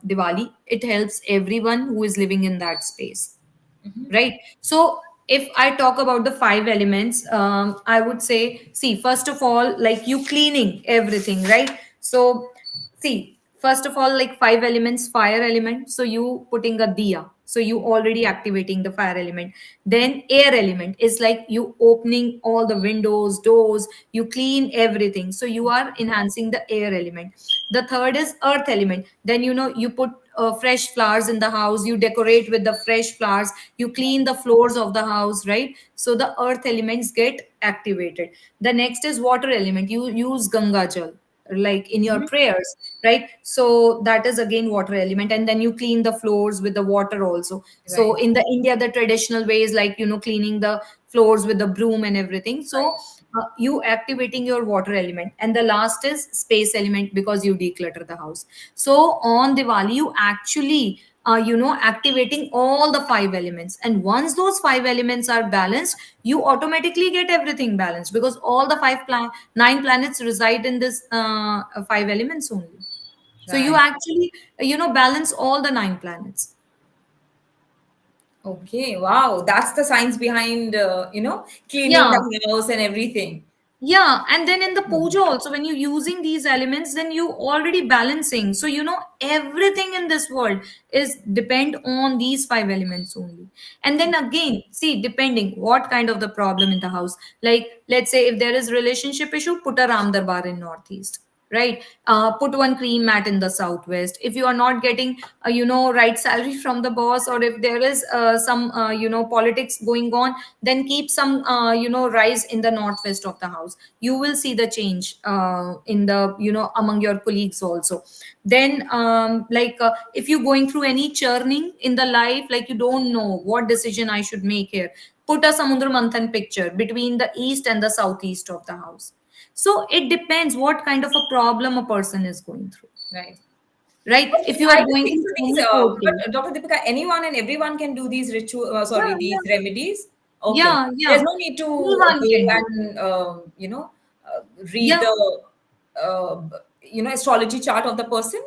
Diwali. It helps everyone who is living in that space, right? So if I talk about the five elements, I would say, see, first of all, like you cleaning everything, right? So see, first of all, like five elements, fire element, so you putting a diya, so you already activating the fire element. Then air element is like you opening all the windows, doors, you clean everything, so you are enhancing the air element. The third is earth element. Then you put fresh flowers in the house, you decorate with the fresh flowers, you clean the floors of the house, right? So the earth elements get activated. The next is water element. You use Ganga Jal like in your prayers, right? So that is again water element. And then you clean the floors with the water also. So right, in the India, the traditional ways, like cleaning the floors with the broom and everything. right. So you activating your water element. And the last is space element, because you declutter the house. So on Diwali, you actually activating all the five elements. And once those five elements are balanced, you automatically get everything balanced, because all the nine planets reside in this five elements only. So you Right. actually balance all the nine planets. Okay. Wow. That's the science behind, cleaning Yeah. the house and everything. Yeah, and then in the puja also, when you're using these elements, then you already balancing. So everything in this world is depend on these five elements only. And then again, see, depending what kind of the problem in the house. Like, let's say if there is relationship issue, put a Ram Darbar in Northeast. right? Put one cream mat in the southwest. If you are not getting right salary from the boss, or if there is some politics going on, then keep some rice in the northwest of the house. You will see the change in the among your colleagues also. Then if you're going through any churning in the life, like you don't know what decision I should make here, put a samudra manthan picture between the east and the southeast of the house. So it depends what kind of a problem a person is going through, Right. right? Okay, If you are I don't going think through so. These, any portal. but Dr. Deepika, anyone and everyone can do these ritual. Sorry, Yeah, these yeah, remedies. Okay, yeah, there's yeah. no need to Anyone go can do. and read Yeah. the uh, astrology chart of the person.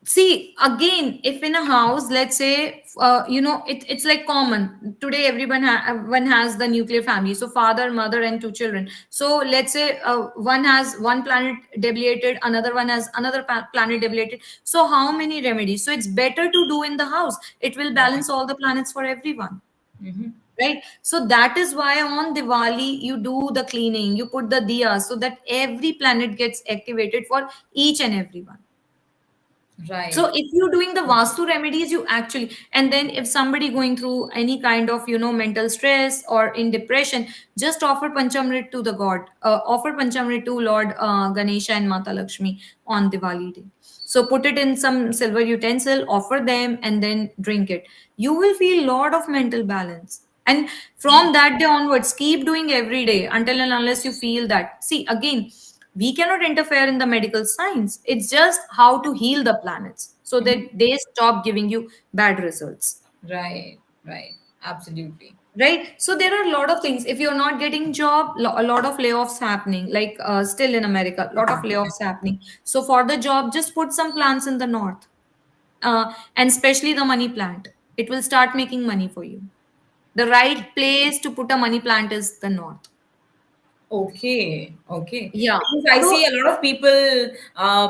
See, again, if in a house, let's say, it's like common today, one has the nuclear family, so father, mother, and two children. So let's say one has one planet debilitated, another one has another planet debilitated. So how many remedies? So it's better to do in the house. It will Right. balance all the planets for everyone, Hmm. right? So that is why on Diwali you do the cleaning, you put the diyas so that every planet gets activated for each and everyone. So Right. if you're doing the vastu remedies, you actually, and then if somebody going through any kind of mental stress or in depression, just offer panchamrit to the god, offer panchamrit to Lord Ganesha and Mata Lakshmi on Diwali day. So put it in some silver utensil, offer them, and then drink it. You will feel lot of mental balance. And from that day onwards, keep doing every day until and unless you feel that. See, again, we cannot interfere in the medical science. It's just how to heal the planets so that Hmm. they stop giving you bad results. Right. Right. Absolutely. Right. So there are a lot of things. If you're not getting job, a lot of layoffs happening. Like still in America, a lot of layoffs happening. So for the job, just put some plants in the north, and especially the money plant. It will start making money for you. The right place to put a money plant is the north. Okay, okay. Yeah. Because I So see a lot of people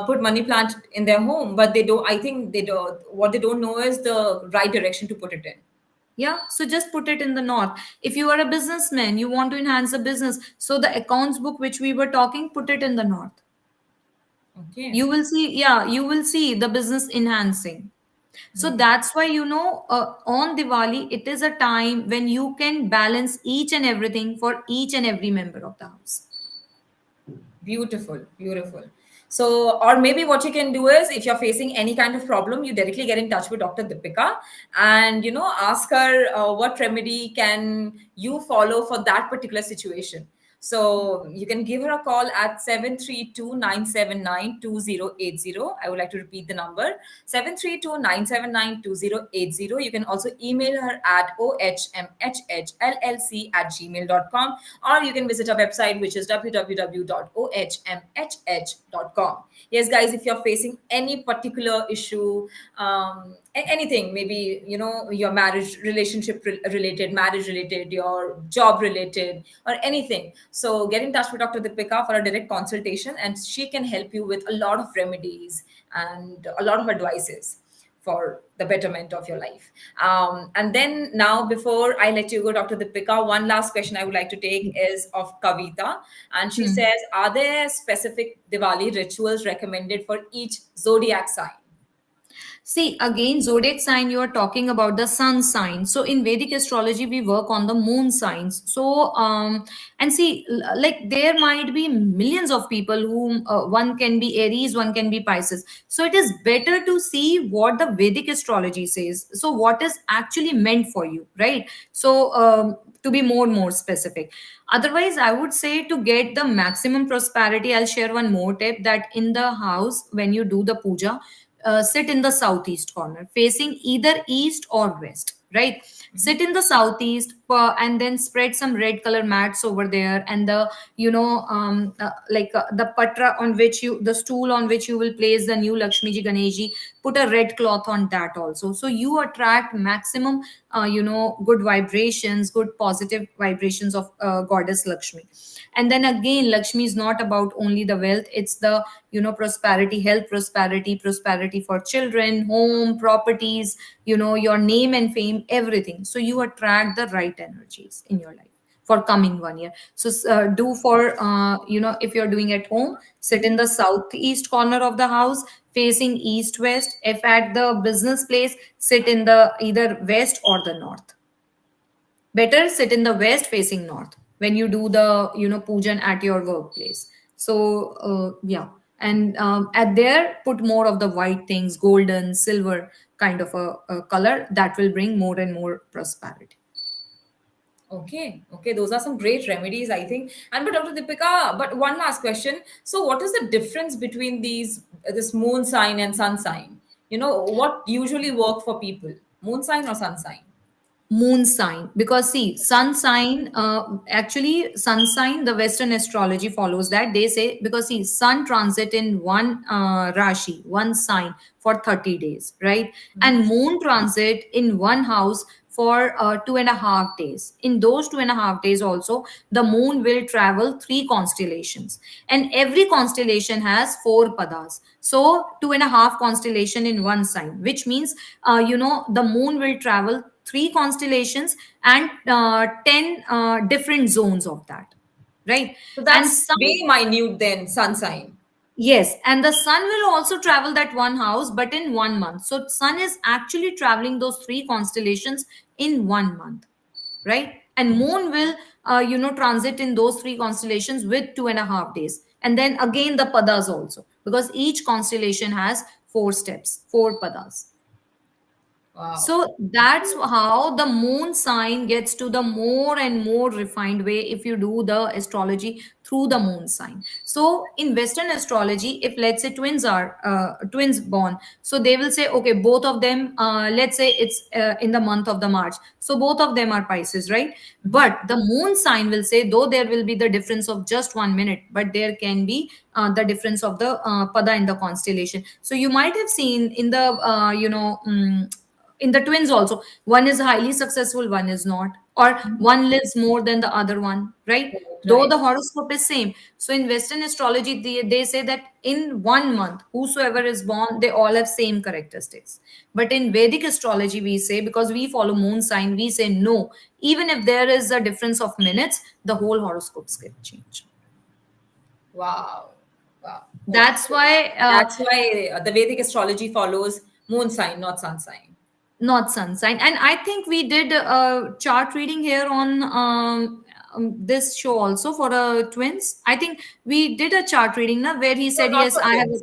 put money plant in their home, but they don't. I think they don't. What they don't know is the right direction to put it in. yeah, so just put it in the north. If you are a businessman, you want to enhance the business. So the accounts book which we were talking, put it in the north. Okay. You will see, yeah, you will see the business enhancing. So Right. that's why, on Diwali, it is a time when you can balance each and everything for each and every member of the house. Beautiful, beautiful. So, or maybe what you can do is, if you're facing any kind of problem, you directly get in touch with Dr. Deepika and ask her what remedy can you follow for that particular situation. So you can give her a call at 732-979-2080. I would like to repeat the number, 732-979-2080. You can also email her at ohmhllc@gmail.com, or you can visit our website, which is www.ohmhh.com. Yes, guys, if you're facing any particular issue, anything, maybe your marriage relationship related, marriage related, your job related, or anything, so get in touch with Dr. Deepika for a direct consultation, and she can help you with a lot of remedies and a lot of advices for the betterment of your life. And then now, before I let you go, Dr. Deepika, one last question I would like to take is of Kavita. And she Hmm. says, are there specific Diwali rituals recommended for each zodiac sign? See, again, zodiac sign, you are talking about the sun sign. So in Vedic astrology, we work on the moon signs. So, and see, like there might be millions of people whom one can be Aries, one can be Pisces. So it is better to see what the Vedic astrology says. So what is actually meant for you, right? So, to be more specific. Otherwise, I would say to get the maximum prosperity, I'll share one more tip that in the house, when you do the puja, sit in the southeast corner, facing either east or west, right? Sit in the southeast, and then spread some red color mats over there, and the the patra on which you, the stool on which you will place the new Lakshmi ji Ganesh ji, put a red cloth on that also. So you attract maximum, good vibrations, good positive vibrations of goddess Lakshmi. And then again, Lakshmi is not about only the wealth, it's the prosperity, health, prosperity for children, home, properties, your name and fame, everything. So you attract the right energies in your life for coming 1 year. So do for if you're doing at home, sit in the southeast corner of the house facing east west. If at the business place, sit in the either west or the north. Better sit in the west facing north when you do the pujan at your workplace. So yeah, and at there put more of the white things, golden, silver kind of a color that will bring more and more prosperity. Okay, okay, those are some great remedies, I think. And but Dr. Deepika, but one last question. So, what is the difference between this moon sign and sun sign? What usually work for people, moon sign or sun sign? Moon sign, because see, sun sign, actually sun sign, the western astrology follows that. They say, because see, sun transit in one rashi, one sign for 30 days, right? And moon transit in one house for 2.5 days. In those 2.5 days also, the moon will travel three constellations, and every constellation has four padas. So 2.5 constellation in one sign, which means the moon will travel three constellations and 10 different zones of that, right? So And that's sun, way minute than sun sign. yes, and the sun will also travel that one house, but in 1 month. So sun is actually traveling those three constellations in 1 month, right? And moon will transit in those three constellations with 2.5 days, and then again the padas also, because each constellation has four steps, four padas. Wow. So that's how the moon sign gets to the more and more refined way if you do the astrology through the moon sign. So in Western astrology, if let's say twins born, so they will say, okay, both of them, let's say it's in the month of the March, so both of them are Pisces, right? But the moon sign will say, though there will be the difference of just 1 minute, but there can be the difference of the pada in the constellation. So you might have seen in the in the twins also, one is highly successful, one is not, or one lives more than the other one, right? Right, Though right. the horoscope is same. So in Western astrology, they say that in 1 month whosoever is born, they all have same characteristics. But in Vedic astrology, we say, because we follow moon sign, we say no, even if there is a difference of minutes, the whole horoscopes get changed. Wow. Wow. Okay. That's why That's why the Vedic astrology follows moon sign, not sun sign. not sun sign. And I think we did a chart reading here on this show also for twins. I think we did a chart reading now where he No, said, not yes, for I have twins.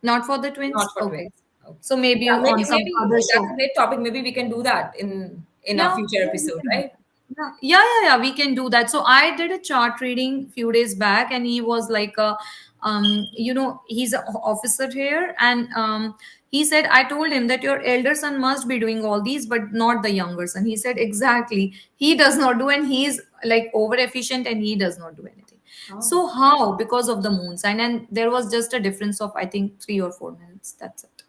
not for the Not twins. for Okay. twins. Okay. So maybe Yeah, on maybe some maybe other that's a show. great topic. Maybe we can do that in a Yeah, future yeah, we episode, can do right? that. Yeah, we can do that. So I did a chart reading few days back, and he was like, he's an officer here, and he said, I told him that your elder son must be doing all these, but not the younger son. He said, exactly, he does not do, and he's like over efficient, and he does not do anything. Oh, So how? Because of the moon sign, and there was just a difference of I think 3 or 4 minutes. That's it.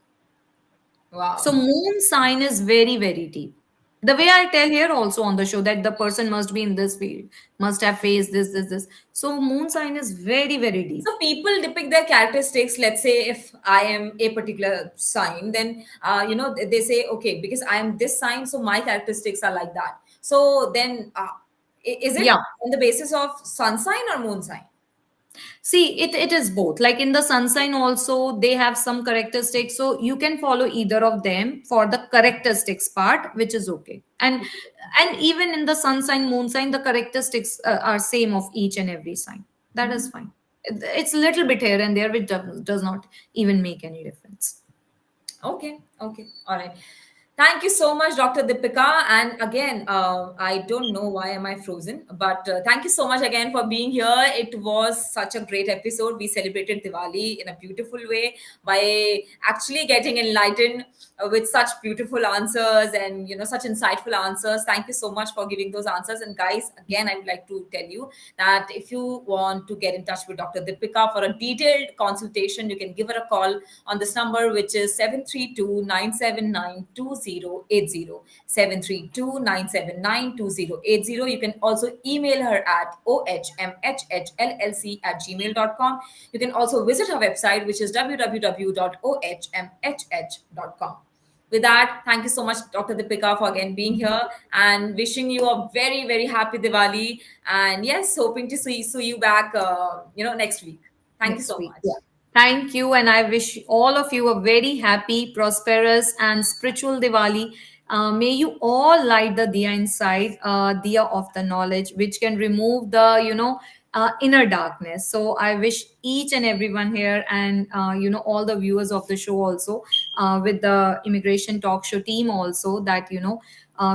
So wow. moon sign is very, very deep. The way I tell here also on the show that the person must be in this field, must have faced this. So moon sign is very, very deep. So people depict their characteristics. Let's say if I am a particular sign, then they say, okay, because I am this sign, so my characteristics are like that. So then, is it Yeah. on the basis of sun sign or moon sign? See, it is both. Like in the sun sign also, they have some characteristics. So you can follow either of them for the characteristics part, which is okay. And even in the sun sign, moon sign, the characteristics are same of each and every sign. That is fine. It's a little bit here and there, which does not even make any difference. Okay, okay, all right. Thank you so much, Dr. Deepika. And again, I don't know why am I frozen, but thank you so much again for being here. It was such a great episode. We celebrated Diwali in a beautiful way by actually getting enlightened with such beautiful answers and such insightful answers. Thank you so much for giving those answers. And guys, again, I would like to tell you that if you want to get in touch with Dr. Deepika for a detailed consultation, you can give her a call on this number, which is 732-979-2080. 732-979-2080. You can also email her at ohmhllc@gmail.com. You can also visit her website, which is www.ohmhh.com. With that, thank you so much, Dr. Deepika, for again being here, and wishing you a very, very happy Diwali. And yes, hoping to see you back, next week. Thank you next so week. much. Yeah. Thank you, and I wish all of you a very happy, prosperous, and spiritual Diwali. May you all light the diya inside, diya of the knowledge, which can remove the inner darkness. So I wish each and everyone here, and all the viewers of the show also, with the immigration talk show team also, that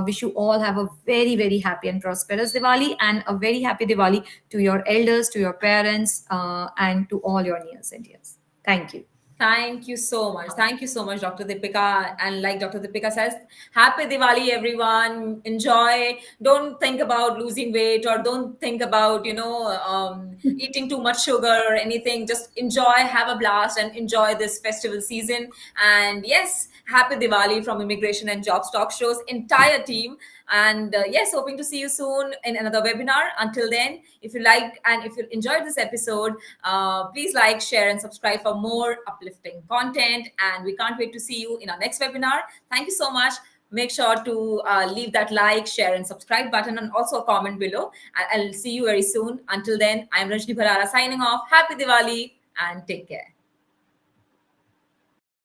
wish you all have a very, very happy and prosperous Diwali, and a very happy Diwali to your elders, to your parents, and to all your nears and dears. Thank you. Thank you so much. Thank you so much, Dr. Deepika. And like Dr. Deepika says, happy Diwali, everyone. Enjoy. Don't think about losing weight, or don't think about, eating too much sugar or anything. Just enjoy, have a blast, and enjoy this festival season. And yes, happy Diwali from Immigration and Jobs Talk Show's entire team. And yes, hoping to see you soon in another webinar. Until then, if you like and if you enjoyed this episode, please like, share, and subscribe for more uplifting content. And we can't wait to see you in our next webinar. Thank you so much. Make sure to leave that like, share, and subscribe button, and also a comment below. I'll see you very soon. Until then, I'm Rajni Bharara signing off. Happy Diwali and take care.